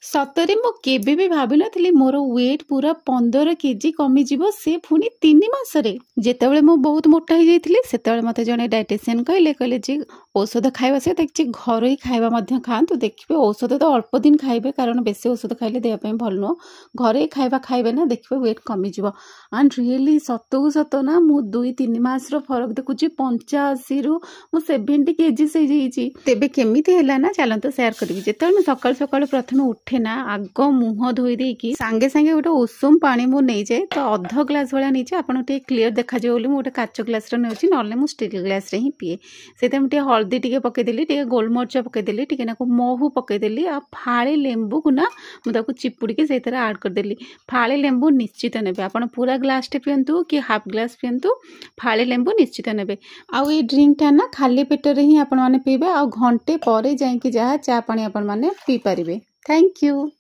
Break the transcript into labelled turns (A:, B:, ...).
A: ସତରେ ମୁଁ କେବେ ବି ଭାବିନଥିଲି ମୋର ୱେଟ୍ ପୁରା 15 କେଜି କମିଯିବ ସେ ପୁଣି 3 ମାସରେ। ଯେତେବେଳେ ମୁଁ ବହୁତ ମୋଟା ହେଇଯାଇଥିଲି ସେତେବେଳେ ମୋତେ ଜଣେ ଡାଏଟିସିଆନ୍ କହିଲେ ଯେ ଔଷଧ ଖାଇବା ସହିତ କିଛି ଘରୋଇ ଖାଇବା ମଧ୍ୟ ଖାଆନ୍ତୁ, ଦେଖିବେ ଔଷଧ ତ ଅଳ୍ପ ଦିନ ଖାଇବେ କାରଣ ବେଶୀ ଔଷଧ ଖାଇଲେ ଦେହ ପାଇଁ ଭଲ ନୁହଁ, ଘରୋଇ ଖାଇବା ଖାଇବେ ନା ଦେଖିବେ ୱେଟ୍ କମିଯିବ। ଆଣ୍ଡ ରିଏଲି ସତକୁ ସତ ନା ମୁଁ 2-3 ମାସର ଫରକ ଦେଖୁଛି, 85ରୁ ମୁଁ 70 କେଜିସ୍ ହେଇଯାଇଛି। ତେବେ କେମିତି ହେଲା ନା ଚାଲନ୍ତୁ ସେୟାର କରିବି। ଯେତେବେଳେ ମୁଁ ସକାଳୁ ସକାଳୁ ପ୍ରଥମେ ଉଠେ ନା ଆଗ ମୁହଁ ଧୋଇ ଦେଇକି ସାଙ୍ଗେ ସାଙ୍ଗେ ଗୋଟେ ଉଷୁମ ପାଣି ମୁଁ ନେଇଯାଏ, ତ ଅଧ ଗ୍ଲାସ ଭଳିଆ ନେଇଛି, ଆପଣଙ୍କୁ ଟିକେ କ୍ଲିୟର ଦେଖାଯିବ ବୋଲି ମୁଁ ଗୋଟେ କାଚ ଗ୍ଲାସରେ ନେଉଛି, ନହେଲେ ମୁଁ ଷ୍ଟିଲ୍ ଗ୍ଲାସରେ ହିଁ ପିଏ। ସେଥିରେ ମୁଁ ଟିକେ ହଳଦୀ ଟିକେ ପକେଇଦେଲି, ଟିକେ ଗୋଲମରିଚ ପକେଇଦେଲି, ଟିକେ ନାକୁ ମହୁ ପକେଇଦେଲି, ଆଉ ଫାଳେ ଲେମ୍ବୁକୁ ନା ମୁଁ ତାକୁ ଚିପୁଡ଼ିକି ସେଇଥିରେ ଆଡ଼୍ କରିଦେଲି। ଫାଳେ ଲେମ୍ବୁ ନିଶ୍ଚିତ ନେବେ, ଆପଣ ପୁରା ଗ୍ଲାସଟେ ପିଅନ୍ତୁ କି ହାଫ୍ ଗ୍ଲାସ ପିଅନ୍ତୁ, ଫାଳେ ଲେମ୍ବୁ ନିଶ୍ଚିତ ନେବେ। ଆଉ ଏଇ ଡ୍ରିଙ୍କଟା ନା ଖାଲି ପେଟରେ ହିଁ ଆପଣମାନେ ପିଇବେ, ଆଉ ଘଣ୍ଟେ ପରେ ଯାଇକି ଯାହା ଚା ପାଣି ଆପଣମାନେ ପିଇପାରିବେ। Thank you.